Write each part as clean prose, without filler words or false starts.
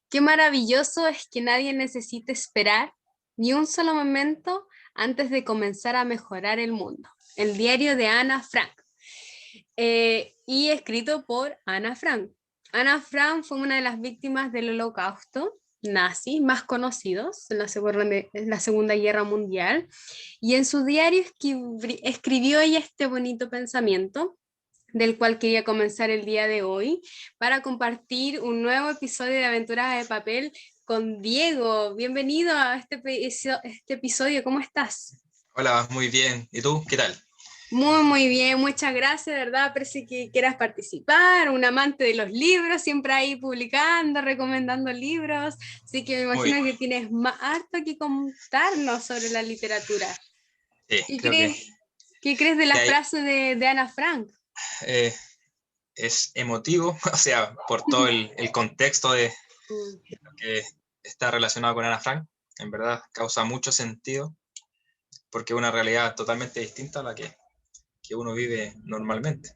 Qué maravilloso es que nadie necesite esperar ni un solo momento antes de comenzar a mejorar el mundo. El diario de Ana Frank. Y escrito por Ana Frank. Ana Frank fue una de las víctimas del Holocausto nazi más conocidos en la Segunda Guerra Mundial. Y en su diario escribió ella este bonito pensamiento del cual quería comenzar el día de hoy para compartir un nuevo episodio de Aventuras de Papel con Diego. Bienvenido a este episodio, ¿cómo estás? Hola, muy bien. ¿Y tú? ¿Qué tal? Muy, muy bien, muchas gracias, de verdad, parece que quieras participar, un amante de los libros, siempre ahí publicando, recomendando libros, así que me Muy, imagino que tienes más harto que contarnos sobre la literatura. sí, ¿Qué creo crees, qué crees de que la hay, frase de Ana Frank? eh, es emotivo, o sea, por todo el contexto de Mm. lo que está relacionado con Ana Frank. En verdad, causa mucho sentido, porque es una realidad totalmente distinta a la que uno vive normalmente.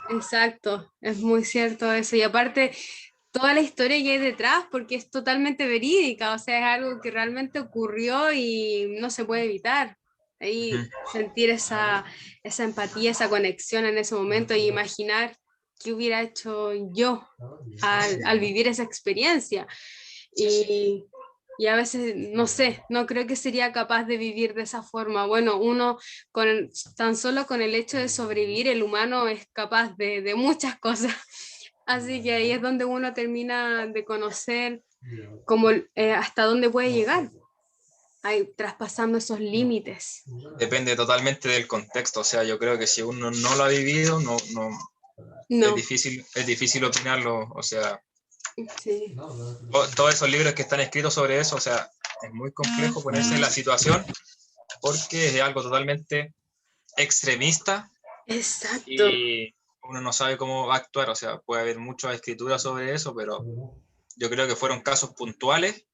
Exacto, es muy cierto eso. Y aparte, toda la historia que hay detrás, porque es totalmente verídica, o sea, es algo que realmente ocurrió y no se puede evitar. Ujú. Ahí sentir esa empatía, esa conexión en ese momento y imaginar qué hubiera hecho yo al vivir esa experiencia. Sí, sí. Y a veces, no sé, no creo que sería capaz de vivir de esa forma. Bueno, uno tan solo con el hecho de sobrevivir, el humano es capaz de muchas cosas. Así que ahí es donde uno termina de conocer cómo, hasta dónde puede llegar, ahí, traspasando esos límites. Depende totalmente del contexto, o sea, yo creo que si uno no lo ha vivido, no, No, es difícil opinarlo, o sea, sí, todos esos libros que están escritos sobre eso, o sea, es muy complejo ponerse en la situación porque es algo totalmente extremista exacto. y uno no sabe cómo va a actuar, o sea, puede haber muchas escrituras sobre eso, pero yo creo que fueron casos puntuales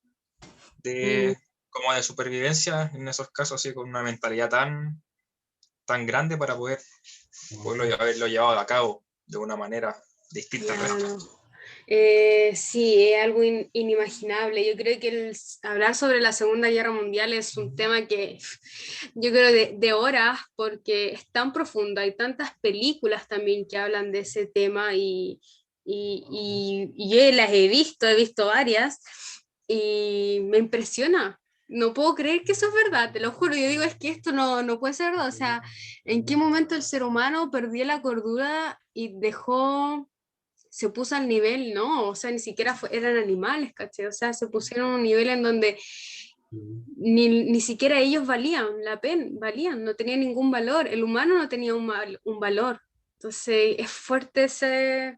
Mm. de como de supervivencia en esos casos, así con una mentalidad tan grande para poderlo haberlo llevado a cabo de una manera distinta al resto. Claro. Sí, es algo inimaginable. Yo creo que hablar sobre la Segunda Guerra Mundial es un tema que yo creo de horas, porque es tan profundo. Hay tantas películas también que hablan de ese tema y yo las he visto varias y me impresiona. No puedo creer que eso es verdad, te lo juro. Yo digo, es que esto no puede ser verdad. O sea, ¿en qué momento el ser humano perdió la cordura y se puso al nivel, ¿no? O sea, ni siquiera eran animales, ¿caché? O sea, se pusieron a un nivel en donde ni siquiera ellos valían la pena, valían, no tenían ningún valor, el humano no tenía un valor. Entonces, es fuerte ese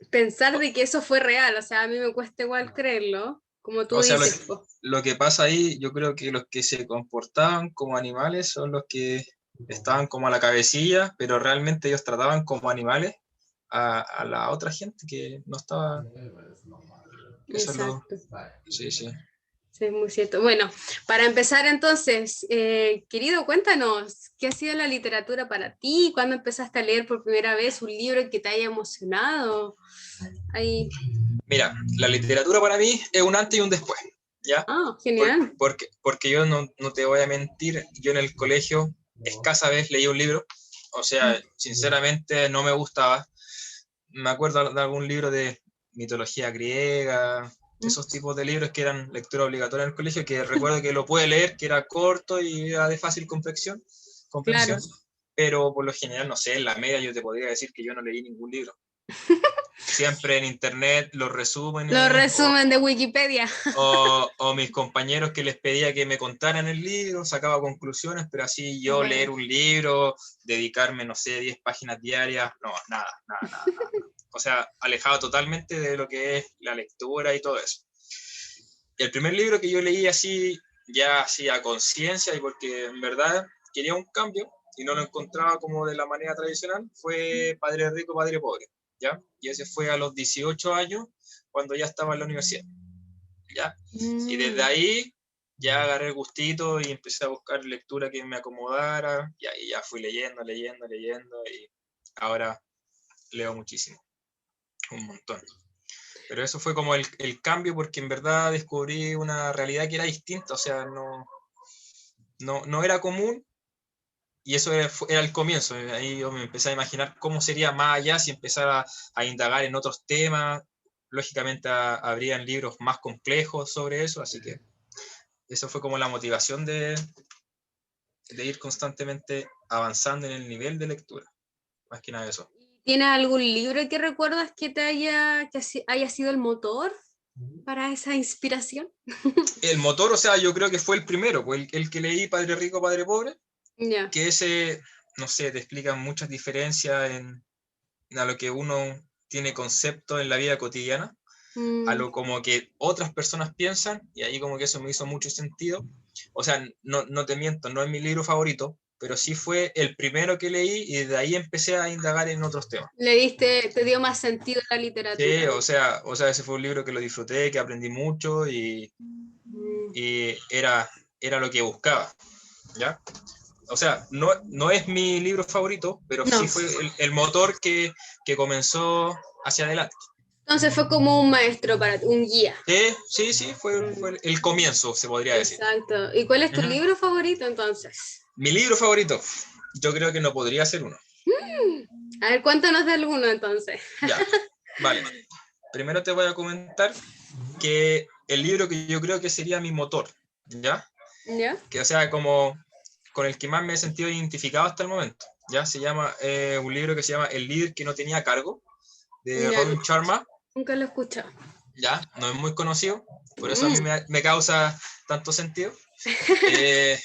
pensar de que eso fue real, o sea, a mí me cuesta igual creerlo, como tú O sea, dices, po. lo que pasa ahí, yo creo que los que se comportaban como animales son los que estaban como a la cabecilla, pero realmente ellos trataban como animales a la otra gente que no estaba. Eso es lo. Exacto. Sí, sí. Sí, es muy cierto. Bueno, para empezar entonces, querido, cuéntanos, ¿qué ha sido la literatura para ti? ¿Cuándo empezaste a leer por primera vez un libro que te haya emocionado? Ahí. Mira, la literatura para mí es un antes y un después, ¿ya? Ah, genial. Porque yo no te voy a mentir, yo en el colegio escasa vez leí un libro, o sea, sinceramente no me gustaba. Me acuerdo de algún libro de mitología griega, esos tipos de libros que eran lectura obligatoria en el colegio, que recuerdo que lo pude leer, que era corto y era de fácil Claro. comprensión, pero por lo general, no sé, en la media yo te podría decir que yo no leí ningún libro. Siempre en internet los Los resúmenes resumen de Wikipedia. o mis compañeros que les pedía que me contaran el libro, sacaba conclusiones, pero así yo leer Bueno, un libro, dedicarme, no sé, 10 páginas diarias, no, nada. O sea, alejado totalmente de lo que es la lectura y todo eso. Y el primer libro que yo leí así, ya así a conciencia y porque en verdad quería un cambio y no lo encontraba como de la manera tradicional, fue Padre Rico, Padre Pobre, ¿ya? Y ese fue a los 18 años, cuando ya estaba en la universidad, ¿ya? Y desde mm, ahí ya agarré el gustito y empecé a buscar lectura que me acomodara y ahí ya fui leyendo y ahora leo muchísimo, un montón. Pero eso fue como el cambio, porque en verdad descubrí una realidad que era distinta, o sea, no era común, y eso era el comienzo. Ahí yo me empecé a imaginar cómo sería más allá si empezara a indagar en otros temas. Lógicamente habrían libros más complejos sobre eso, así que eso fue como la motivación de ir constantemente avanzando en el nivel de lectura, más que nada eso. ¿Tienes algún libro que recuerdas que haya sido el motor para esa inspiración? El motor, o sea, yo creo que fue el primero, pues el que leí, Padre Rico, Padre Pobre, Ya. que ese, no sé, te explica muchas diferencias en a lo que uno tiene concepto en la vida cotidiana, a Mm, lo como que otras personas piensan, y ahí como que eso me hizo mucho sentido. O sea, no te miento, no es mi libro favorito, pero sí fue el primero que leí y de ahí empecé a indagar en otros temas. te dio más sentido la Sí, literatura. o sea, ese fue un libro que lo disfruté, que aprendí mucho Mm, y era lo que buscaba, ¿ya? O sea, no es mi libro favorito, pero no. sí fue el motor que comenzó hacia adelante. Entonces fue como un maestro para ti, un guía. Sí, fue Mm, el comienzo, se podría decir. exacto. ¿Y cuál es tu Ujú. libro favorito entonces? Mi libro favorito, yo creo que no podría ser uno. A ver, cuéntanos de alguno entonces. Ya, vale. Primero te voy a comentar que el libro que yo creo que sería mi motor, ¿ya? ¿Ya? Que o sea, como con el que más me he sentido identificado hasta el momento, ¿ya? Se llama, un libro que se llama El líder que no tenía cargo, de Ya, Robin Sharma, nunca lo he escuchado. ¿ya? No es muy conocido, por eso a mí Mm, me causa tanto sentido. Eh,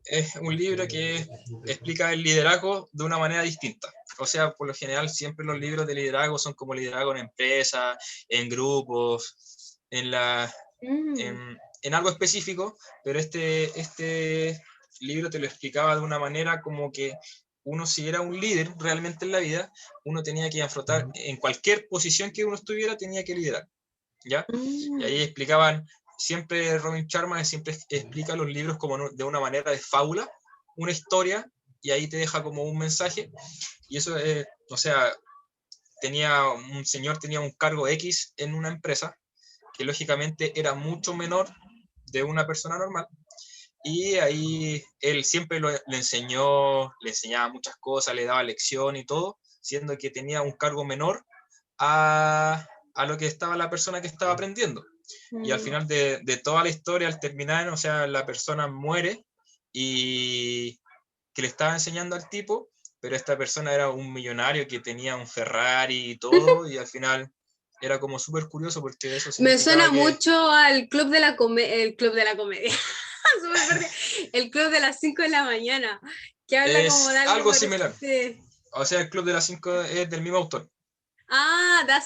es un libro que explica el liderazgo de una manera distinta. O sea, por lo general siempre los libros de liderazgo son como liderazgo en empresas, en grupos, mm, en algo específico, pero este libro te lo explicaba de una manera como que uno, si era un líder realmente en la vida, uno tenía que afrontar en cualquier posición que uno estuviera, tenía que liderar, ¿ya? Y ahí mm. explicaban, siempre Robin Sharma siempre explica los libros como de una manera de fábula, una historia, y ahí te deja como un mensaje, y eso es, o sea, un señor tenía un cargo X en una empresa, que lógicamente era mucho menor de una persona normal, y ahí él siempre le enseñaba muchas cosas, le daba lección y todo, siendo que tenía un cargo menor a lo que estaba la persona que estaba aprendiendo. Y al Mm. final de toda la historia, al terminar, o sea, la persona muere y que le estaba enseñando al tipo, pero esta persona era un millonario que tenía un Ferrari y todo, y al final era como súper curioso porque eso Me suena significaba que mucho al el club de la comedia. Súper fuerte. El club de las 5 de la mañana, que habla como de es algo algo similar. parecido. O sea, el Club de las 5 es del mismo autor. Ah,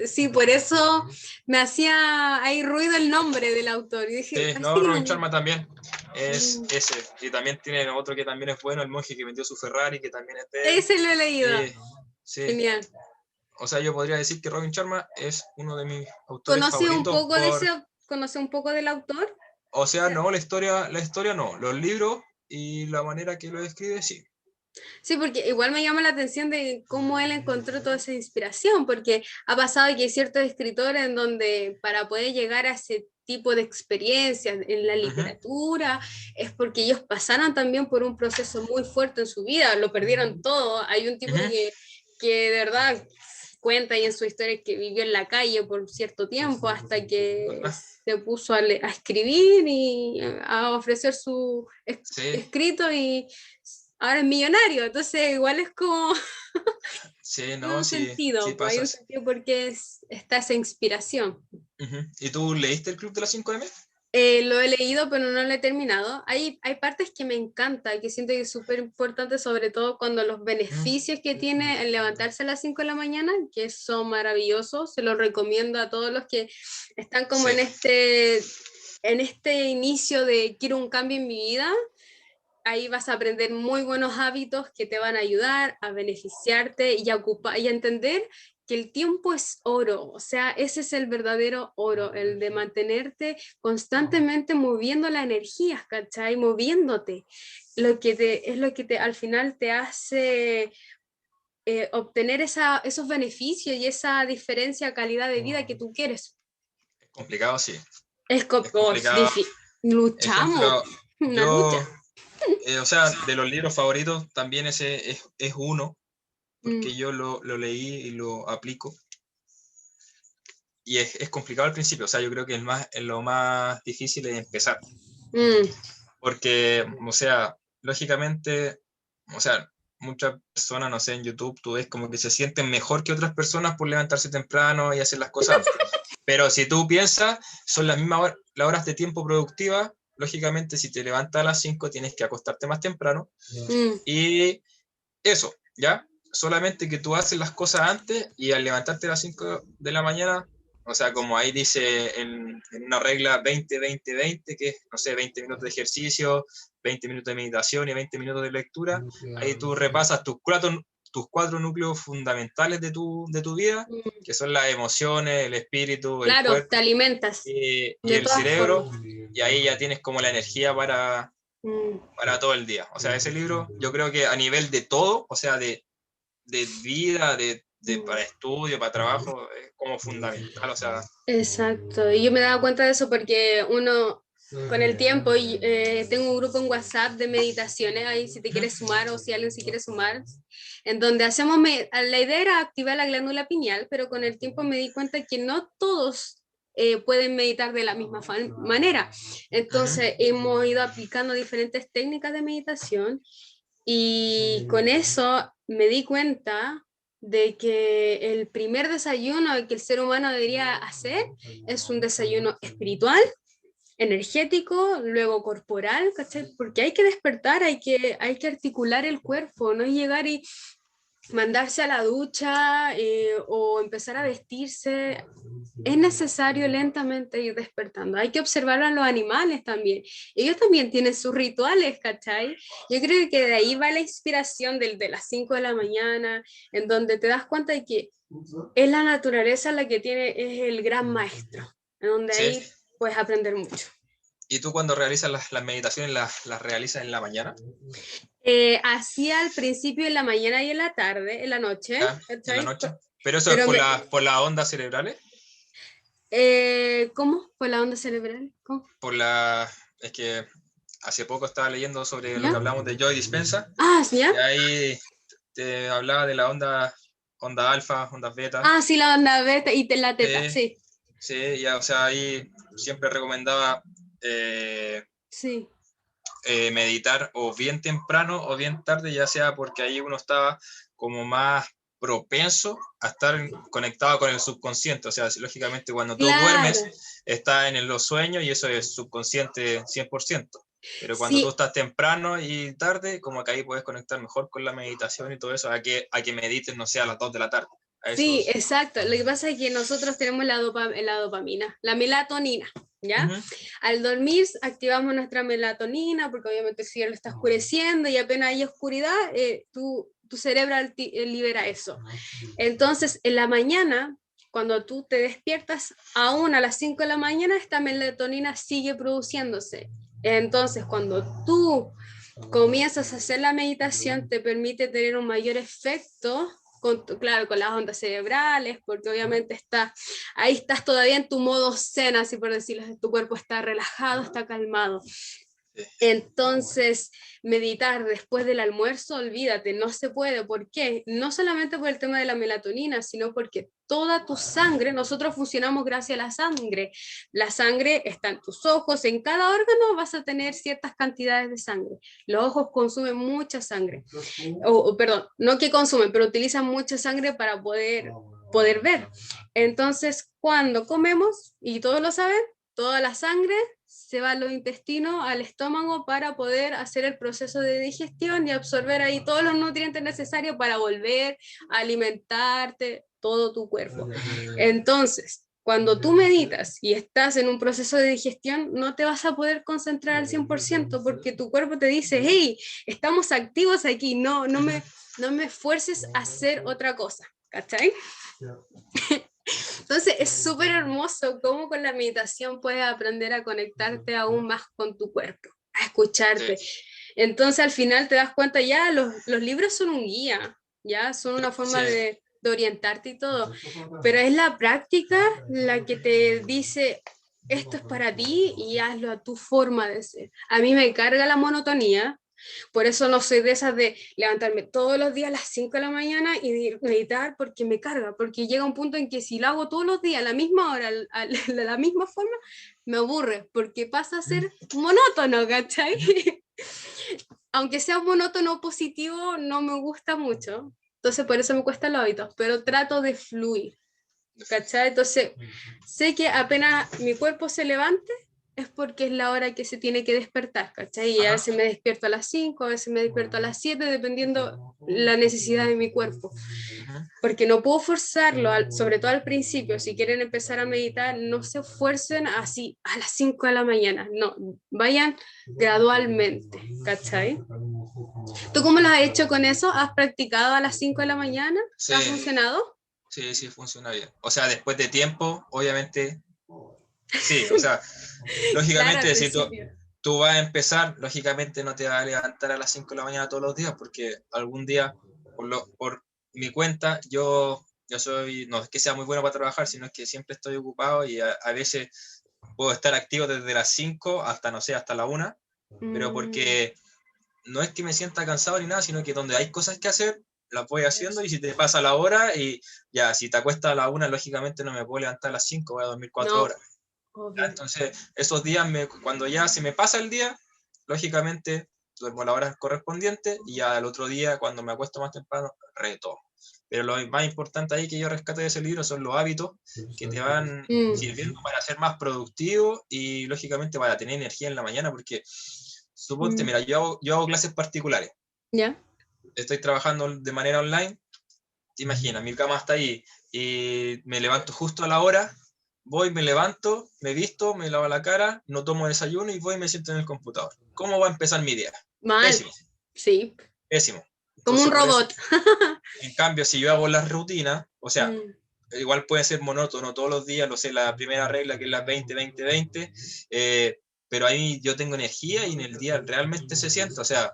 sí, por eso me hacía ahí ruido el nombre del autor. Y dije, Sí, parece no, que Robin lo... Sharma también es Mm, ese. Y también tiene otro que también es bueno, El monje que vendió su Ferrari, que también es de él. ese lo he leído. Y sí, Genial. o sea, yo podría decir que Robin Sharma es uno de mis autores ¿Conocí un favoritos poco de conocí un poco del autor? o sea, no, la historia no, los libros y la manera que lo describe, sí. Sí, porque igual me llama la atención de cómo él encontró toda esa inspiración, porque ha pasado que hay ciertos escritores en donde para poder llegar a ese tipo de experiencias en la Ujú. literatura es porque ellos pasaron también por un proceso muy fuerte en su vida, lo perdieron todo. Hay un tipo Ujú. que de verdad cuenta ahí en su historia que vivió en la calle por cierto tiempo hasta que Ah, se puso a escribir y a ofrecer su sí, escrito y ahora es millonario, entonces igual es como, sí, hay no, un sí, sí sentido, pues, hay un pasas. sentido porque está esa inspiración. Ujú. ¿Y tú leíste el Club de las 5M? Lo he leído, pero no lo he terminado. Hay partes que me encantan, que siento que es súper importante, sobre todo cuando los Mm, beneficios que tiene el levantarse a las 5 de la mañana, que son maravillosos, se los recomiendo a todos los que están como sí. en este inicio de quiero un cambio en mi vida. Ahí vas a aprender muy buenos hábitos que te van a ayudar a beneficiarte y a entender que el tiempo es oro, o sea, ese es el verdadero oro, el de mantenerte constantemente moviendo la energía, ¿cachai? Moviéndote, es lo que te al final te hace obtener esos beneficios y esa diferencia de calidad de vida que tú quieres. Es complicado, sí. Es Es complicado. luchamos, Ejemplo, una lucha. yo, o sea, de los libros favoritos también ese es uno, porque yo lo leí y lo aplico. Y es complicado al principio, o sea, yo creo que es lo más difícil es empezar. Porque, o sea, lógicamente, o sea, muchas personas, no sé, en YouTube tú ves como que se sienten mejor que otras personas por levantarse temprano y hacer las cosas antes. Pero si tú piensas, son las mismas las horas de tiempo productiva. Lógicamente, si te levantas a las 5 tienes que acostarte más temprano. Y eso, ¿ya? Solamente que tú haces las cosas antes y al levantarte a las 5 de la mañana, o sea, como ahí dice en una regla 20-20-20, que es, no sé, 20 minutos de ejercicio, 20 minutos de meditación y 20 minutos de lectura, ahí tú repasas tus cuatro núcleos fundamentales de tu vida, que son las emociones, el espíritu, el Claro, te cuerpo alimentas y de el todas cerebro, formas. y ahí ya tienes como la energía para todo el día. O sea, ese libro yo creo que a nivel de todo, o sea, de vida, para estudio, para trabajo, es como fundamental, o sea. Exacto, y yo me he dado cuenta de eso porque uno con el tiempo tengo un grupo en WhatsApp de meditaciones, ahí si te quieres sumar o si alguien se quiere sumar, en donde la idea era activar la glándula pineal, pero con el tiempo me di cuenta que no todos pueden meditar de la misma manera. Entonces hemos ido aplicando diferentes técnicas de meditación y con eso me di cuenta de que el primer desayuno que el ser humano debería hacer es un desayuno espiritual, energético, luego corporal, ¿cachai? Porque hay que despertar, hay que articular el cuerpo, no es llegar y mandarse a la ducha o empezar a vestirse. Es necesario lentamente ir despertando. Hay que observar a los animales también. Ellos también tienen sus rituales, ¿cachai? Yo creo que de ahí va la inspiración de las 5 de la mañana, en donde te das cuenta de que es la naturaleza la que es el gran maestro, en donde Sí. ahí puedes aprender mucho. ¿Y tú cuando realizas las meditaciones, las realizas en la mañana? Hacía al principio en la mañana y en la tarde, en la noche, ¿Ya? ¿En la ¿cachai? noche? ¿Pero eso es Pero por las ondas cerebrales? ¿cómo? ¿Por la onda cerebral? ¿Cómo? Es que hace poco estaba leyendo sobre lo que ¿Ya? hablamos de Joy Dispensa, Ah, ¿ya? y ahí te hablaba de la onda alfa, ondas beta. Ah, sí, la onda beta y la teta, Sí, sí, sí, ya, o sea, ahí siempre recomendaba sí. meditar o bien temprano o bien tarde, ya sea porque ahí uno estaba como más propenso a estar conectado con el subconsciente. O sea, lógicamente cuando tú Claro, duermes, estás en los sueños y eso es subconsciente 100%. Pero cuando tú sí, estás temprano y tarde, como que ahí puedes conectar mejor con la meditación y todo eso, a que medites, no sé, a las 2 de la tarde. A sí, esos. exacto. Lo que pasa es que nosotros tenemos la dopamina, la melatonina, ¿ya? Uh-huh. Al dormir activamos nuestra melatonina porque obviamente el cielo está oscureciendo y apenas hay oscuridad, tu cerebro libera eso. Entonces, en la mañana, cuando tú te despiertas, aún a las 5 de la mañana, esta melatonina sigue produciéndose. Entonces, cuando tú comienzas a hacer la meditación, te permite tener un mayor efecto claro, con las ondas cerebrales, porque obviamente ahí estás todavía en tu modo zen, así por decirlo, tu cuerpo está relajado, está calmado. Entonces, meditar después del almuerzo, olvídate, no se puede. ¿Por qué? No solamente por el tema de la melatonina, sino porque toda tu sangre, nosotros funcionamos gracias a la sangre. La sangre está en tus ojos, en cada órgano vas a tener ciertas cantidades de sangre. Los ojos consumen mucha sangre. Perdón, no que consumen, pero utilizan mucha sangre para poder ver. Entonces, cuando comemos, y todos lo saben, toda la sangre se va a los intestinos, al estómago, para poder hacer el proceso de digestión y absorber ahí todos los nutrientes necesarios para volver a alimentarte todo tu cuerpo. Entonces, cuando tú meditas y estás en un proceso de digestión, no te vas a poder concentrar al 100% porque tu cuerpo te dice, hey, estamos activos aquí, no me fuerces a hacer otra cosa, ¿cachai? Entonces es súper hermoso cómo con la meditación puedes aprender a conectarte aún más con tu cuerpo, a Sí. escucharte. Entonces al final te das cuenta ya, los libros son un guía. ya son una forma Sí, de orientarte y todo, pero es la práctica la que te dice, esto es para ti y hazlo a tu forma de ser. A mí me carga la monotonía, por eso no soy de esas de levantarme todos los días a las 5 de la mañana y meditar porque me carga, porque llega un punto en que si lo hago todos los días a la misma hora, de la misma forma, me aburre, porque pasa a ser monótono, ¿cachai? Aunque sea monótono positivo, no me gusta mucho. Entonces por eso me cuesta los hábitos, pero trato de fluir, ¿cachai? Entonces sé que apenas mi cuerpo se levante es porque es la hora que se tiene que despertar, ¿cachai? Y a ajá. veces me despierto a las 5, a veces me despierto a las 7, dependiendo la necesidad de mi cuerpo. Ujú. Porque no puedo forzarlo, sobre todo al principio, si quieren empezar a meditar, no se esfuercen así a las 5 de la mañana, no, vayan gradualmente, ¿cachai? ¿Tú cómo lo has hecho con eso? ¿Has practicado a las 5 de la mañana? ¿Te ha Sí, funcionado? sí, sí, funciona bien. O sea, después de tiempo, obviamente, sí, o sea, Claro, al lógicamente, si principio. tú vas a empezar, lógicamente no te vas a levantar a las 5 de la mañana todos los días, porque algún día, por mi cuenta, yo soy, no es que sea muy bueno para trabajar, sino es que siempre estoy ocupado y a veces puedo estar activo desde las 5 hasta, no sé, hasta la 1, pero Mm, porque no es que me sienta cansado ni nada, sino que donde hay cosas que hacer, las voy haciendo y si te pasa la hora y ya, si te acuestas a la 1, lógicamente no me puedo levantar a las 5, voy a dormir 4 no, horas. ¿Ya? obvio. Entonces, esos días, cuando ya se me pasa el día, lógicamente duermo a la hora correspondiente y ya al otro día, cuando me acuesto más temprano, retomo. Pero lo más importante ahí que yo rescato de ese libro son los hábitos que te van Mm, sirviendo para ser más productivo y lógicamente para tener energía en la mañana, porque suponte, mm, mira, yo hago clases particulares, ¿ya? estoy trabajando de manera online, te imaginas, mi cama está ahí y me levanto justo a la hora, voy, me levanto, me visto, me lavo la cara, no tomo desayuno y voy y me siento en el computador. ¿Cómo va a empezar mi día? Mal, Pésimo, sí, pésimo. como un Entonces, por eso, robot. en cambio, si yo hago las rutinas, o sea, Mm, igual puede ser monótono todos los días, no sé, la primera regla que es la 20-20-20, pero ahí yo tengo energía y en el día realmente se siente, o sea,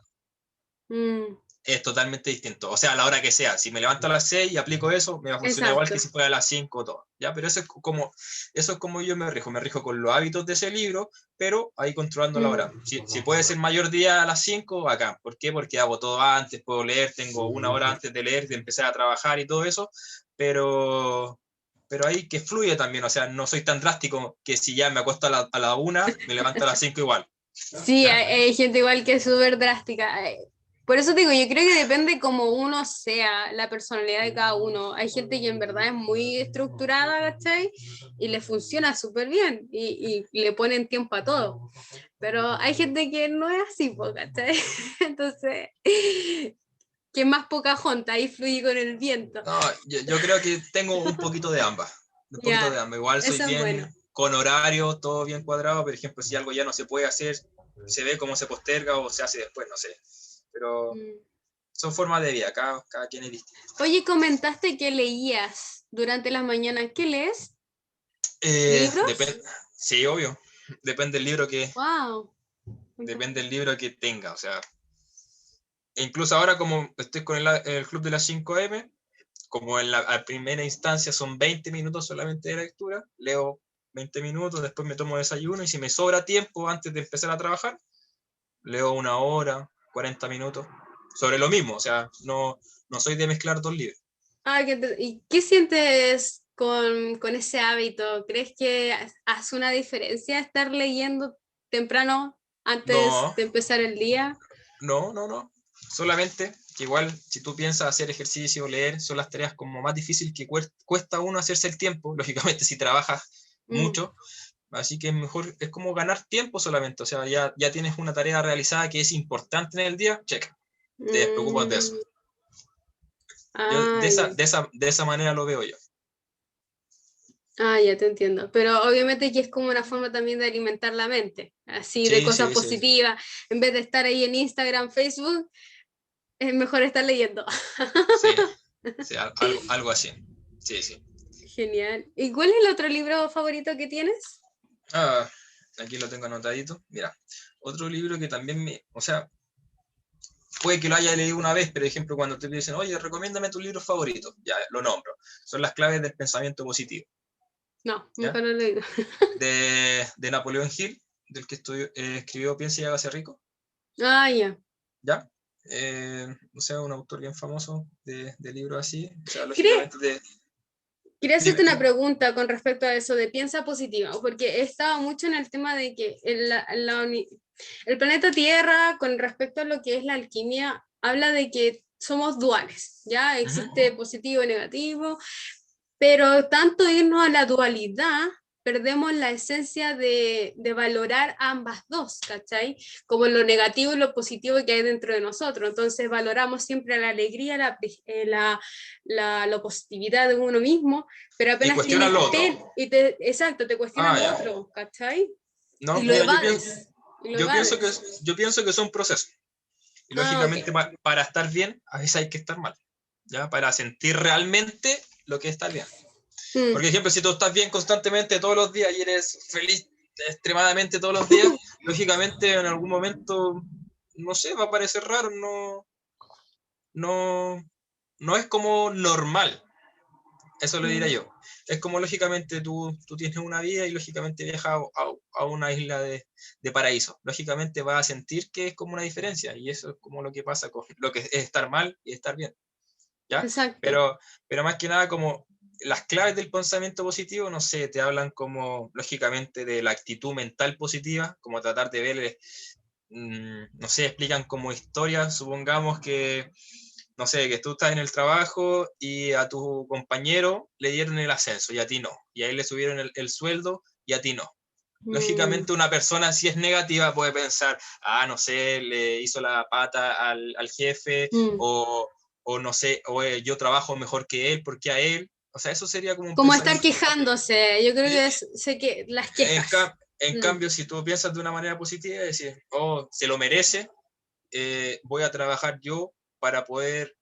mm, es totalmente distinto. O sea, a la hora que sea, si me levanto a las 6 y aplico eso, me va a funcionar igual que exacto. si fuera a las 5 o todo. ¿Ya? Pero eso es como yo me rijo con los hábitos de ese libro, pero ahí controlando la hora. Si puede ser mayor día a las 5 acá. ¿Por qué? Porque hago todo antes, puedo leer, tengo una hora antes de leer, de empezar a trabajar y todo eso, pero ahí que fluye también, o sea, no soy tan drástico que si ya me acuesto a la 1, me levanto a las 5 igual. Sí, ¿Ya? hay gente igual que es súper drástica. Por eso digo, yo creo que depende como uno sea, la personalidad de cada uno. Hay gente que en verdad es muy estructurada, ¿cachai? Y le funciona súper bien y le ponen tiempo a todo. Pero hay gente que no es así, po, ¿cachai? Entonces, que es más Pocahontas, ahí fluye con el viento. No, yo creo que tengo un poquito de ambas. Un poquito de Ya, ambas. Igual soy eso es bueno. bien con horario, todo bien cuadrado. Por ejemplo, si algo ya no se puede hacer, se ve cómo se posterga o se hace después, no sé. Pero Mm. son formas de vida, cada quien es distinto. Oye, comentaste que leías durante las mañanas. ¿Qué lees? ¿Libros? Sí, obvio. Depende del libro que, Wow. depende del libro que tenga. O sea, e incluso ahora como estoy con el club de las 5 m, como a primera instancia son 20 minutos solamente de lectura, leo 20 minutos, después me tomo desayuno y si me sobra tiempo antes de empezar a trabajar, leo una hora, 40 minutos, sobre lo mismo, o sea, no soy de mezclar dos libros. Ah, ¿y qué sientes con ese hábito? ¿Crees que hace una diferencia estar leyendo temprano antes No, de empezar el día? no, solamente que igual si tú piensas hacer ejercicio, leer, son las tareas como más difíciles que cuesta a uno hacerse el tiempo, lógicamente si trabajas Mm. mucho. Así que es mejor, es como ganar tiempo solamente. O sea, ya tienes una tarea realizada que es importante en el día, check. Te despreocupas de eso. Mm. Yo Ah, de esa, ya. de esa, de esa manera lo veo yo. Ah, ya te entiendo. Pero obviamente que es como una forma también de alimentar la mente, así de Sí, cosas sí, sí. positivas. En vez de estar ahí en Instagram, Facebook, es mejor estar leyendo. Sí, sí, algo así. Sí, sí. Genial. ¿Y cuál es el otro libro favorito que tienes? Ah, aquí lo tengo anotadito. Mira, otro libro que también o sea, puede que lo haya leído una vez, pero por ejemplo cuando te dicen, oye, recomiéndame tus libros favoritos, ya lo nombro. Son las claves del pensamiento positivo. No, ¿Ya? nunca lo he leído. De Napoleón Hill, del que escribió Piensa y hágase rico. Ah, ya. ¿Ya? O sea, un autor bien famoso de libros así. O sea, ¿Crees? lógicamente de... Quería hacerte Dime, una dime. pregunta con respecto a eso de piensa positivo, porque he estado mucho en el tema de que el planeta Tierra, con respecto a lo que es la alquimia, habla de que somos duales, ¿ya? Existe Ujú. positivo y negativo, pero tanto irnos a la dualidad, perdemos la esencia de valorar ambas dos, ¿cachai? Como lo negativo y lo positivo que hay dentro de nosotros. Entonces valoramos siempre la alegría, la positividad de uno mismo, pero Y apenas cuestiona tienes lo otro. exacto, te cuestiona Ah, lo ya. otro, ¿cachai? No, Y lo mira, evades, y lo evades. yo pienso que son procesos. Y Ah, ok. lógicamente para estar bien, a veces hay que estar mal. ¿Ya? Para sentir realmente lo que es estar bien. Mm. Porque, ejemplo, si tú estás bien constantemente todos los días y eres feliz extremadamente todos los días, lógicamente en algún momento, no sé, va a parecer raro, no, no es como normal, eso lo diría Mm. yo. Es como lógicamente tú tienes una vida y lógicamente viajas a una isla de paraíso. Lógicamente vas a sentir que es como una diferencia y eso es como lo que pasa con lo que es estar mal y estar bien. ¿Ya? Exacto. Pero más que nada como las claves del pensamiento positivo, no sé, te hablan como, lógicamente, de la actitud mental positiva, como tratar de ver, no sé, explican como historias, supongamos que, no sé, que tú estás en el trabajo y a tu compañero le dieron el ascenso y a ti no, y a él le subieron el sueldo y a ti no. Mm. Lógicamente una persona si es negativa puede pensar, no sé, le hizo la pata al jefe Mm. o no sé, o yo trabajo mejor que él, ¿por qué a él? O sea, eso sería como un Como estar pensamiento negativo. quejándose, yo creo Y, que sé que las quejas. en Mm. cambio, si tú piensas de una manera positiva, decir, oh, se lo merece, voy a trabajar yo para poder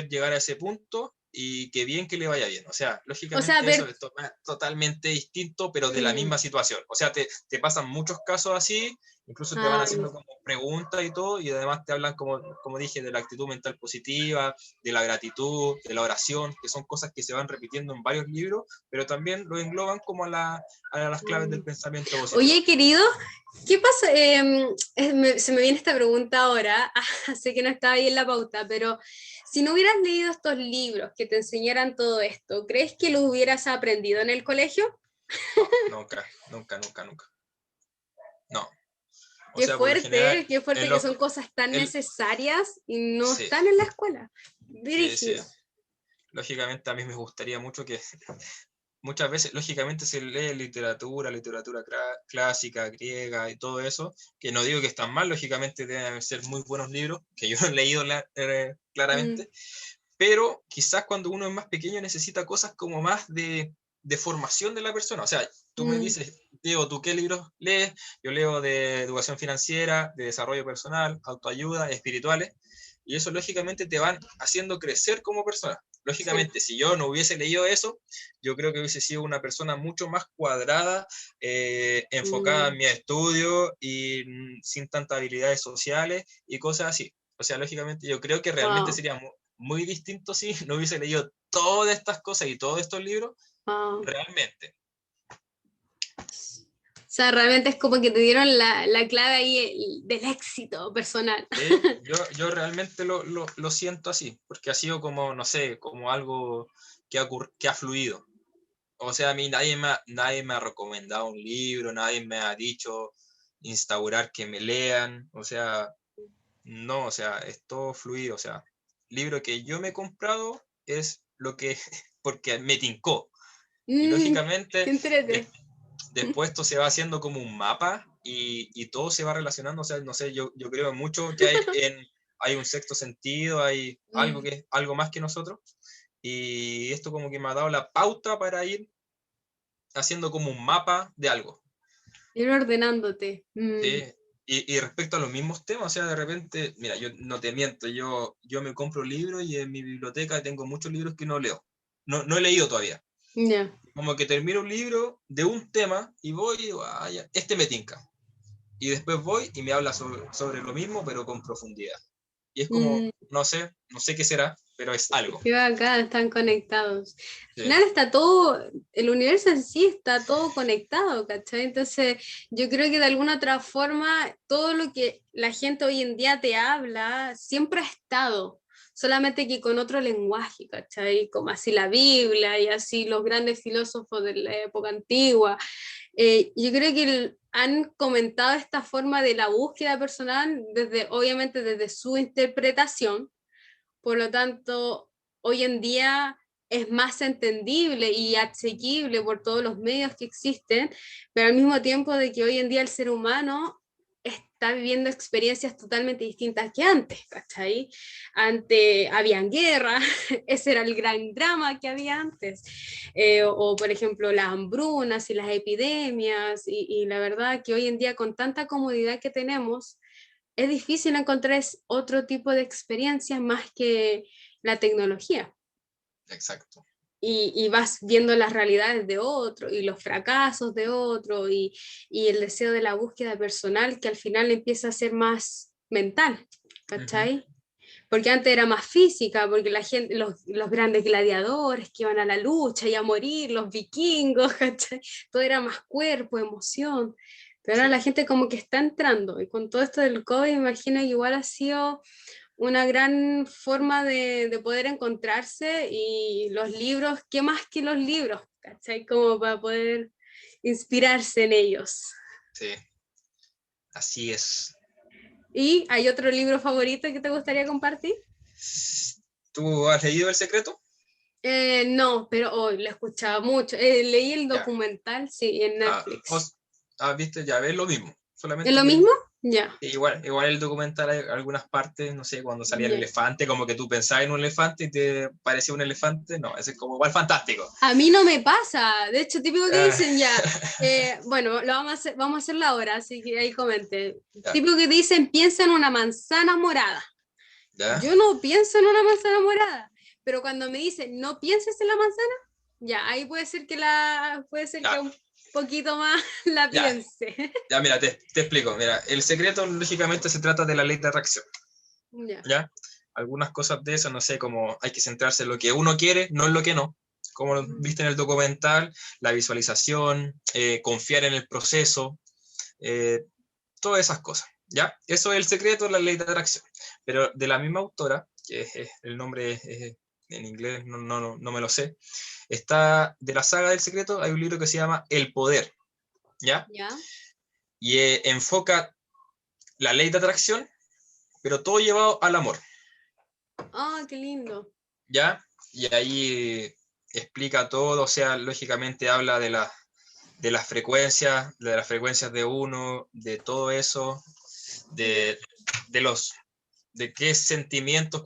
llegar a ese punto y que bien que le vaya bien. O sea, O sea, lógicamente eso es totalmente distinto, pero de la mm. misma situación. O sea, te pasan muchos casos así, incluso te van Ah, haciendo como preguntas y todo, y además te hablan, como dije, de la actitud mental positiva, de la gratitud, de la oración, que son cosas que se van repitiendo en varios libros, pero también lo engloban como a las claves del mm. pensamiento positivo. Oye, querido, ¿qué pasa? Se me viene esta pregunta ahora. Sé que no estaba ahí en la pauta, pero si no hubieras leído estos libros que te enseñaran todo esto, ¿crees que los hubieras aprendido en el colegio? No, nunca, nunca, nunca, nunca. No. O sea, por lo general, Qué en fuerte que los, son cosas tan el, necesarias y no sí, están en la escuela. sí, sí. Dirigido. Lógicamente a mí me gustaría mucho que muchas veces, lógicamente se lee literatura clásica, griega y todo eso, que no digo que están mal, lógicamente deben ser muy buenos libros, que yo no he leído Mm, claramente, pero quizás cuando uno es más pequeño necesita cosas como más de formación de la persona. O sea, tú me mm, dices, Diego, ¿tú qué libros lees? Yo leo de educación financiera, de desarrollo personal, autoayuda, espirituales, y eso lógicamente te van haciendo crecer como persona. sí. Lógicamente, si yo no hubiese leído eso, yo creo que hubiese sido una persona mucho más cuadrada, enfocada en Mm, mi estudio y sin tantas habilidades sociales y cosas así. O sea, lógicamente yo creo que realmente wow, sería muy distinto si no hubiese leído todas estas cosas y todos estos libros, wow. realmente. O sea, realmente es como que te dieron la clave ahí del éxito personal. ¿Sí? Yo realmente lo siento así, porque ha sido como, no sé, como algo que ha fluido. O sea, a mí nadie me ha recomendado un libro, nadie me ha dicho instaurar que me lean, o sea, no, o sea, es todo fluido, o sea, libro que yo me he comprado es lo que, porque me tincó. Y Mm, lógicamente, qué entrete. después esto se va haciendo como un mapa y todo se va relacionando, o sea, no sé, yo creo mucho que hay un sexto sentido, hay algo, Mm, que, algo más que nosotros, y esto como que me ha dado la pauta para ir haciendo como un mapa de algo. ir ordenándote. ¿Sí? Y respecto a los mismos temas, o sea, de repente, mira, yo no te miento, yo me compro libros y en mi biblioteca tengo muchos libros que no leo. No he leído todavía. Ya. Como que termino un libro de un tema y voy y digo, ya, este me tinca. Y después voy y me habla sobre lo mismo, pero con profundidad. y es como, Mm, no sé qué será, pero es algo. qué bacán, están conectados. Al Sí. final está todo, el universo en sí está todo conectado, ¿cachai? Entonces, yo creo que de alguna otra forma, todo lo que la gente hoy en día te habla, siempre ha estado, solamente que con otro lenguaje, ¿cachai? Como así la Biblia y así los grandes filósofos de la época antigua. Yo creo que han comentado esta forma de la búsqueda personal desde, obviamente, desde su interpretación. Por lo tanto, hoy en día es más entendible y asequible por todos los medios que existen, pero al mismo tiempo de que hoy en día el ser humano está viviendo experiencias totalmente distintas que antes, ¿cachai? Antes habían guerra, ese era el gran drama que había antes, o por ejemplo las hambrunas y las epidemias, y la verdad que hoy en día con tanta comodidad que tenemos, es difícil encontrar otro tipo de experiencias más que la tecnología. Exacto. Y vas viendo las realidades de otro y los fracasos de otro y el deseo de la búsqueda personal que al final empieza a ser más mental, Ujú. ¿cachai? Porque antes era más física, porque la gente, los grandes gladiadores que iban a la lucha y a morir, los vikingos, ¿cachai? Todo era más cuerpo, emoción. Pero Sí. ahora la gente como que está entrando y con todo esto del COVID, me imagino que igual ha sido una gran forma de poder encontrarse y los libros, ¿qué más que los libros? ¿Cachai? Como para poder inspirarse en ellos. Sí, así es. ¿Y hay otro libro favorito que te gustaría compartir? ¿Tú has leído El Secreto? No, pero hoy lo escuchaba mucho. Leí el Ya. documental, sí, en Ah, Netflix. viste, ya ves lo mismo. ¿Es Solamente lo que mismo? Ya, igual el documental hay algunas partes, no sé, cuando salía el ya. elefante, como que tú pensabas en un elefante y te parecía un elefante. No, ese es como igual fantástico. A mí no me pasa. De hecho, típico que Ah, dicen ya, bueno, lo vamos a hacerlo ahora, así que ahí comente. ya, Típico que dicen, piensa en una manzana morada. ya, Yo no pienso en una manzana morada, pero cuando me dicen, no pienses en la manzana, ya, ahí puede ser que ya, un poquito más la ya, piense. ya, mira, te explico. Mira, El Secreto lógicamente se trata de la ley de atracción, Ya. ¿ya? Algunas cosas de eso, no sé, como hay que centrarse en lo que uno quiere, no en lo que no. Como viste en el documental, la visualización, confiar en el proceso, eh, todas esas cosas, ¿ya? Eso es El Secreto, la ley de atracción. Pero de la misma autora, que el nombre en inglés no me lo sé, está de la saga del Secreto, hay un libro que se llama El Poder, ¿ya? Ya. Y enfoca la ley de atracción, pero todo llevado al amor, Ah, qué lindo. ¿ya? Y ahí explica todo, o sea, lógicamente habla de las frecuencias de uno, de todo eso, Ya. de, de los de qué sentimientos,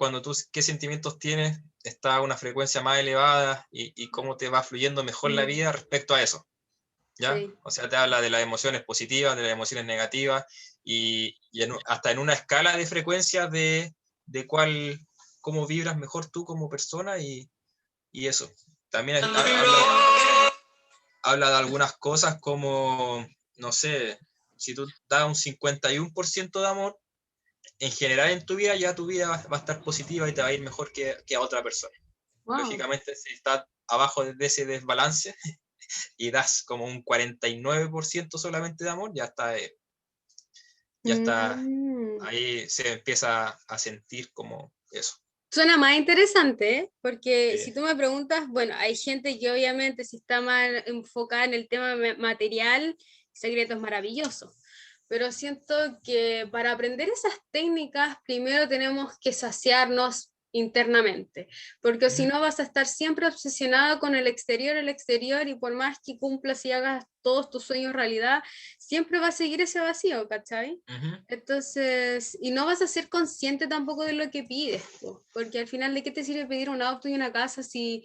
qué sentimientos tienes, está a una frecuencia más elevada y cómo te va fluyendo mejor la Mm, vida respecto a eso, ¿ya? sí. O sea, te habla de las emociones positivas, de las emociones negativas hasta en una escala de frecuencias de cómo vibras mejor tú como persona y eso. También habla de algunas cosas como, no sé, si tú das un 51% de amor, en general en tu vida ya tu vida va a estar positiva y te va a ir mejor que a otra persona. Wow. Lógicamente, si estás abajo de ese desbalance y das como un 49% solamente de amor, ya está, Mm. ahí se empieza a sentir como eso. Suena más interesante, ¿eh? Porque Sí. si tú me preguntas, bueno, hay gente que obviamente si está más enfocada en el tema material, secreto es maravilloso. Pero siento que para aprender esas técnicas, primero tenemos que saciarnos internamente, porque si Ujú, no vas a estar siempre obsesionado con el exterior, y por más que cumplas y hagas todos tus sueños realidad, siempre va a seguir ese vacío, ¿cachai? ujú. Entonces, y no vas a ser consciente tampoco de lo que pides, po, porque al final, ¿de qué te sirve pedir un auto y una casa si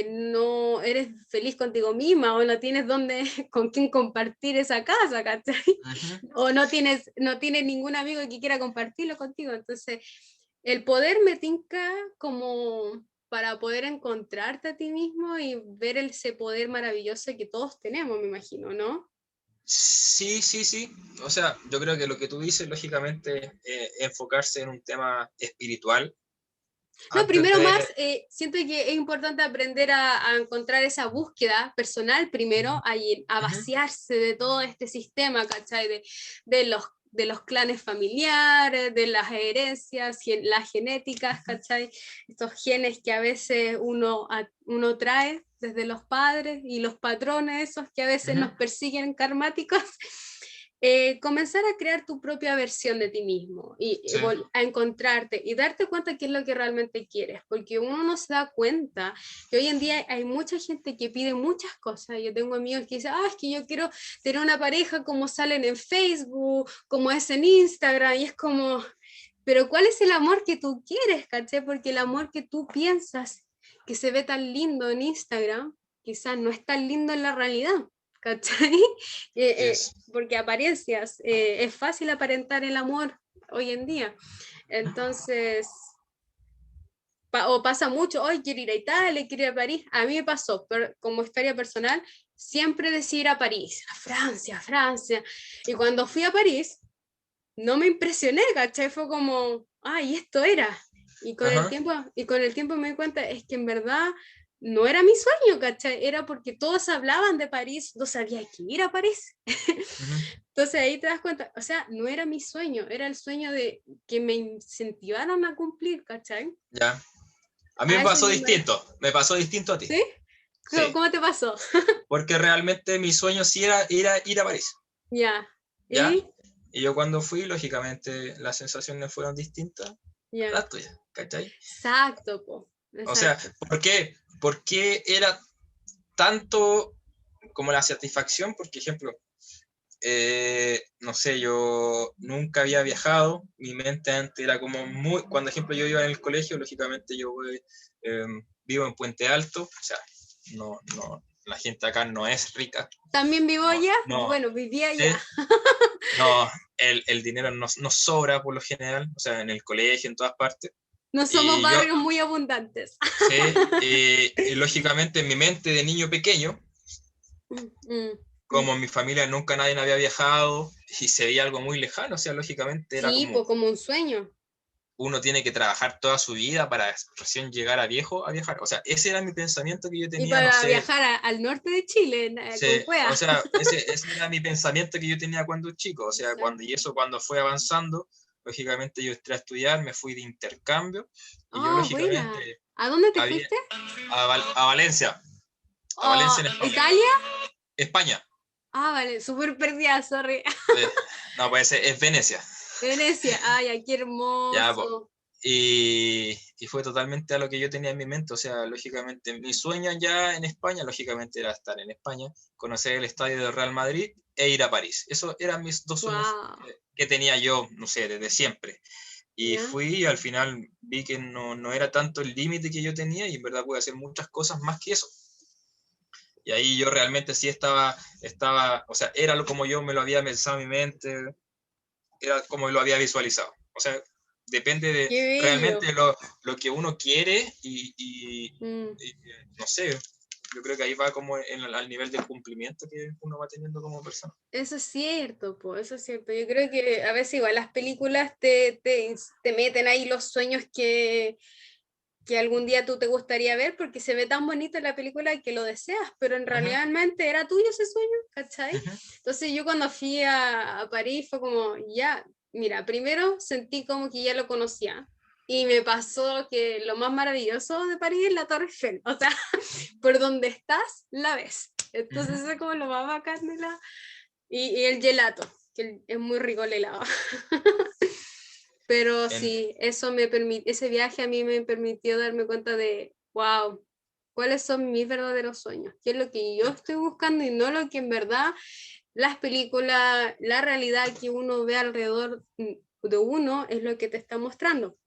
no eres feliz contigo misma o no tienes dónde, con quién compartir esa casa, ¿cachai? Ujú. O no tienes ningún amigo que quiera compartirlo contigo. Entonces, el poder me tinca como para poder encontrarte a ti mismo y ver ese poder maravilloso que todos tenemos, me imagino, ¿no? Sí, sí, sí. O sea, yo creo que lo que tú dices, lógicamente, enfocarse en un tema espiritual No, antes primero más, de... siento que es importante aprender a encontrar esa búsqueda personal primero, a Ujú, vaciarse de todo este sistema, ¿cachai? De los clanes familiares, de las herencias, las genéticas, ¿cachai? Estos genes que a veces uno trae desde los padres y los patrones esos que a veces ujú. nos persiguen karmáticos. Comenzar a crear tu propia versión de ti mismo y Sí, a encontrarte y darte cuenta qué es lo que realmente quieres, porque uno no se da cuenta que hoy en día hay mucha gente que pide muchas cosas. Yo tengo amigos que dicen, es que yo quiero tener una pareja como salen en Facebook, como es en Instagram, y es como, pero ¿cuál es el amor que tú quieres, caché? Porque el amor que tú piensas que se ve tan lindo en Instagram, quizás no es tan lindo en la realidad. ¿Cachai? es. Porque apariencias, es fácil aparentar el amor hoy en día. Entonces, o pasa mucho, hoy quiero ir a Italia, quiero ir a París. A mí me pasó, pero como historia personal, siempre decía ir a París, a Francia, a Francia. Y cuando fui a París, no me impresioné, ¿cachai? Fue como, ay, esto era. Ajá. Y con el tiempo me di cuenta, es que en verdad no era mi sueño, ¿cachai? Era porque todos hablaban de París, no sabía que ir a París. Ujú. Entonces ahí te das cuenta, o sea, no era mi sueño, era el sueño de que me incentivaron a cumplir, ¿cachai? Ya. A mí A eso yo me... me pasó distinto a ti. ¿Sí? Sí, ¿Cómo te pasó? porque realmente mi sueño sí era ir a París, Ya. ¿ya? ¿Y? Y yo cuando fui, lógicamente, las sensaciones fueron distintas a Ya. las tuyas, ¿cachai? Exacto, po. O sea, Exacto. ¿por qué? ¿Por qué era tanto como la satisfacción? Porque, ejemplo, no sé, yo nunca había viajado, mi mente antes era como muy, cuando ejemplo yo iba en el colegio, lógicamente yo eh, vivo en Puente Alto, o sea, la gente acá no es rica, ¿También vivo no, allá? no, Bueno, vivía ¿sí? allá. No, el dinero no sobra por lo general, o sea, en el colegio, en todas partes, No somos y yo, barrios muy abundantes. sí, y lógicamente en mi mente de niño pequeño, Mm. como en mi familia nunca nadie había viajado y se veía algo muy lejano, o sea, lógicamente era Sí, como pues como un sueño. uno tiene que trabajar toda su vida para recién llegar a viejo a viajar. O sea, ese era mi pensamiento que yo Y tenía, no para sé, viajar al norte de Chile, con o cueva. sea, ese era mi pensamiento que yo tenía cuando chico. O sea, y Exacto. eso cuando fue avanzando, lógicamente yo entré a estudiar, me fui de intercambio y yo Oh, buena. lógicamente ¿A dónde te había fuiste? A Oh, Valencia en España. ¿Italia? España. Ah, vale, súper perdida, sorry. Eh, no, puede ser, es Venecia. Venecia, ay, aquí Ya, pues. hermoso. Y fue totalmente a lo que yo tenía en mi mente, o sea, lógicamente mi sueño ya en España, lógicamente era estar en España, conocer el estadio del Real Madrid e ir a París. Esos eran mis dos sueños Wow. que tenía yo, no sé, desde siempre. Y ¿Ya? fui y al final vi que no era tanto el límite que yo tenía y en verdad pude hacer muchas cosas más que eso. Y ahí yo realmente sí o sea, era lo como yo me lo había pensado en mi mente, era como lo había visualizado. O sea, depende de Qué bello. realmente lo que uno quiere Mm. no sé, yo creo que ahí va como al nivel del cumplimiento que uno va teniendo como persona. Eso es cierto, po, eso es cierto. Yo creo que a veces igual las películas te meten ahí los sueños que algún día tú te gustaría ver porque se ve tan bonita la película que lo deseas, pero en Ujú, realmente era tuyo ese sueño, ¿cachai? ujú. Entonces yo cuando fui a París fue como, ya, mira, primero sentí como que ya lo conocía. Y me pasó que lo más maravilloso de París es la Torre Eiffel. O sea, por donde estás, la ves. Entonces Ujú. eso es como lo más bacán de la... y el gelato, que es muy rico el helado. Pero En, sí, ese viaje a mí me permitió darme cuenta de, wow, cuáles son mis verdaderos sueños, qué es lo que yo estoy buscando y no lo que en verdad las películas, la realidad que uno ve alrededor de uno es lo que te está mostrando.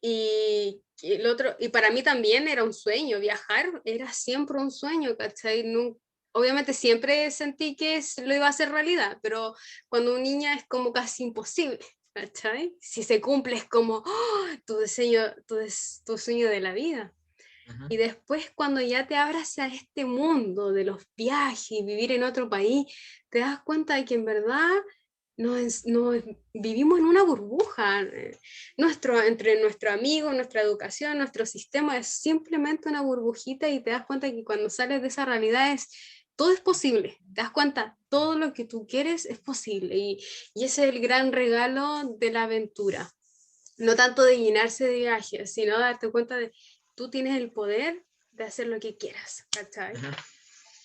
Y el otro, y para mí también era un sueño, viajar era siempre un sueño, ¿cachai? Obviamente siempre sentí que lo iba a hacer realidad, pero cuando un niña es como casi imposible, ¿cachai? Si se cumple es como ¡oh! Tu diseño, tu sueño de la vida. Ujú. Y después cuando ya te abras a este mundo de los viajes y vivir en otro país, te das cuenta de que en verdad vivimos en una burbuja. Entre nuestro amigo, nuestra educación, nuestro sistema es simplemente una burbujita y te das cuenta que cuando sales de esa realidad todo es posible. Te das cuenta, todo lo que tú quieres es posible y ese es el gran regalo de la aventura. No tanto de llenarse de viajes, sino darte cuenta de tú tienes el poder de hacer lo que quieras, ¿cachai? Ujú.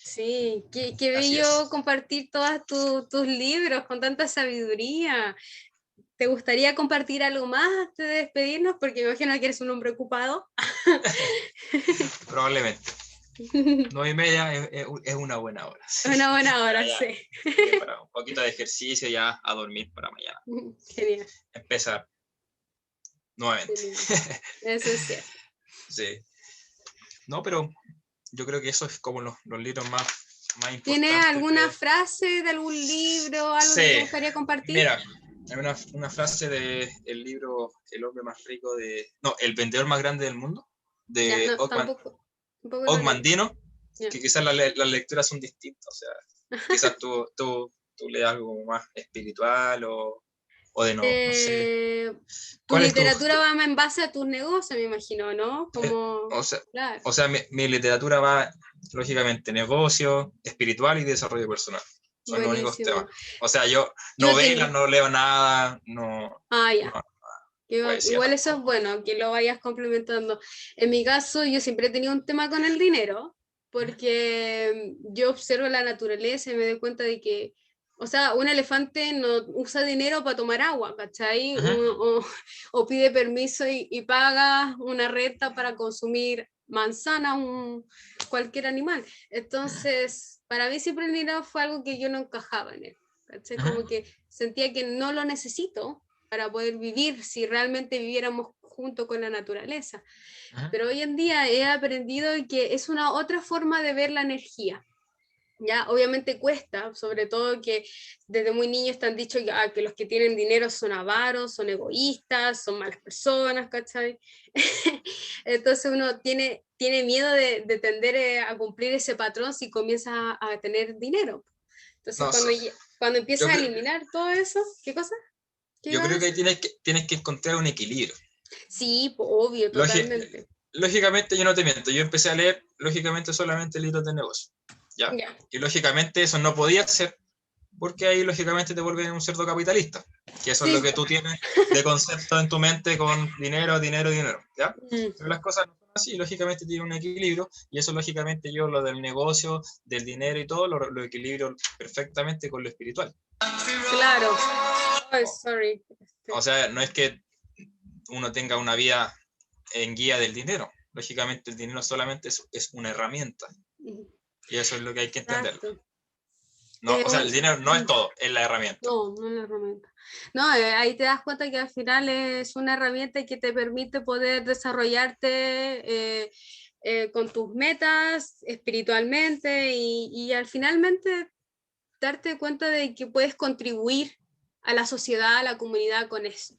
Sí, qué Así bello es. compartir todos tus libros con tanta sabiduría. ¿Te gustaría compartir algo más antes de despedirnos? Porque me imagino que eres un hombre ocupado. Probablemente. 9:30 es una buena hora. Sí. Una buena Para hora, ya, sí. sí, para un poquito de ejercicio ya a dormir para mañana. Genial, Empezar qué nuevamente. lindo. Eso es cierto. Sí. No, pero yo creo que eso es como los libros más ¿Tienes importantes alguna de... frase de algún libro, algo que te Sí, gustaría compartir? mira, hay una frase del libro El hombre más rico de... No, El vendedor más grande del mundo, Ya, de no, tampoco lo Og leí. Mandino, Ya. que quizás las lecturas son distintas, o sea, quizás tú leas algo más espiritual o de no sé. Tu ¿Cuál es literatura va en base a tus negocios, me imagino, ¿no? eh, Como, o sea, claro, mi literatura va, lógicamente, negocio, espiritual y desarrollo personal. Son los únicos temas. buenísimo. O sea, yo Yo novelas tenía, no leo nada, no ya, poesía igual eso es tampoco. bueno, que lo vayas complementando. En mi caso, yo siempre he tenido un tema con el dinero, ¿Mm? porque yo observo la naturaleza y me doy cuenta de que, o sea, un elefante no usa dinero para tomar agua, ¿cachai? Ujú. O pide permiso y paga una renta para consumir manzana, cualquier animal. Entonces, para mí siempre el dinero fue algo que yo no encajaba en él, ¿cachai? Ujú. Como que sentía que no lo necesito para poder vivir si realmente viviéramos junto con la naturaleza. Ujú. Pero hoy en día he aprendido que es una otra forma de ver la energía. Ya, obviamente cuesta, sobre todo que desde muy niños te han dicho que los que tienen dinero son avaros, son egoístas, son malas personas, ¿cachai? Entonces uno tiene miedo de tender a cumplir ese patrón si comienza a tener dinero. Entonces No, cuando yo, empiezas a eliminar todo eso, ¿qué cosa? ¿Qué yo ibas a creo que ahí decir? tienes que encontrar un equilibrio. Sí, obvio, Lógi- totalmente. Lógicamente, yo no te miento, yo empecé a leer, lógicamente, solamente libros de negocio, ¿ya? Ya. Y lógicamente eso no podía ser, porque ahí lógicamente te vuelves un cerdo capitalista, que eso es lo Sí. que tú tienes de concepto en tu mente con dinero, dinero, dinero, ¿ya? Mm, Pero las cosas no son así, lógicamente tiene un equilibrio, y eso lógicamente yo lo del negocio, del dinero y todo, lo equilibrio perfectamente con lo espiritual. claro. Oh, sorry. O sea, no es que uno tenga una vida en guía del dinero. Lógicamente el dinero solamente es una herramienta y eso es lo que hay que entenderlo. Exacto. No, o sea, el Un- dinero no es todo, es la herramienta. no, no es una herramienta. No, ahí te das cuenta que al final es una herramienta que te permite poder desarrollarte con tus metas espiritualmente y al finalmente darte cuenta de que puedes contribuir a la sociedad, a la comunidad con eso.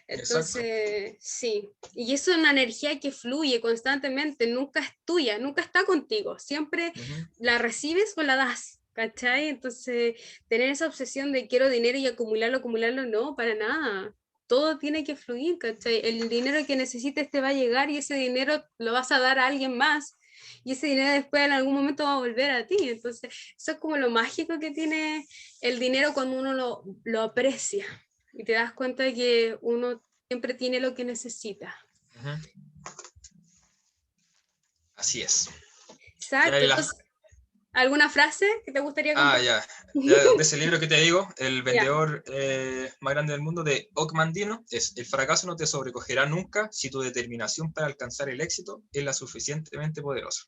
Exacto. Entonces, sí, y eso es una energía que fluye constantemente, nunca es tuya, nunca está contigo, siempre Ujú. la recibes o la das, ¿cachai? Entonces, tener esa obsesión de quiero dinero y acumularlo, acumularlo, no, para nada. Todo tiene que fluir, ¿cachai? El dinero que necesites te va a llegar y ese dinero lo vas a dar a alguien más y ese dinero después en algún momento va a volver a ti. Entonces, eso es como lo mágico que tiene el dinero cuando uno lo aprecia y te das cuenta de que uno siempre tiene lo que necesita. Ujú. Así es. Ya Exacto. Entonces, ¿alguna frase que te gustaría compartir? ya. Ya de ese libro que te digo, El Ya. vendedor más grande del mundo de Og Mandino, es: el fracaso no te sobrecogerá nunca si tu determinación para alcanzar el éxito es la suficientemente poderosa.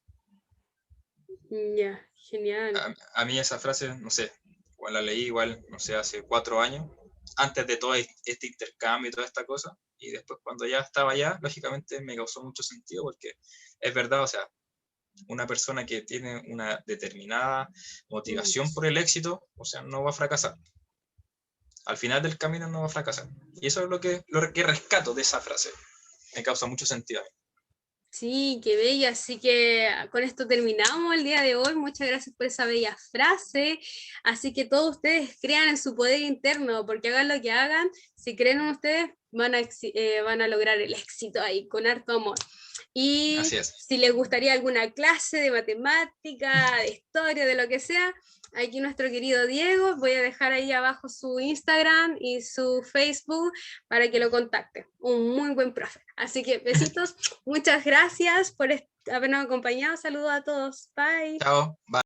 Ya, genial. A mí esa frase, no sé, igual la leí igual, no sé, hace 4 años, antes de todo este intercambio y toda esta cosa, y después cuando ya estaba allá, lógicamente me causó mucho sentido porque es verdad, o sea, una persona que tiene una determinada Mm. motivación por el éxito, o sea, no va a fracasar. Al final del camino no va a fracasar. Y eso es lo que rescato de esa frase. Me causa mucho sentido a mí. Sí, qué bella. Así que con esto terminamos el día de hoy. Muchas gracias por esa bella frase. Así que todos ustedes crean en su poder interno, porque hagan lo que hagan, si creen en ustedes, van a lograr el éxito ahí, con harto amor. Y Así es. si les gustaría alguna clase de matemática, de historia, de lo que sea, aquí nuestro querido Diego, voy a dejar ahí abajo su Instagram y su Facebook para que lo contacten. Un muy buen profe. Así que besitos, muchas gracias por habernos acompañado. Saludos a todos. Bye. Chao. Bye.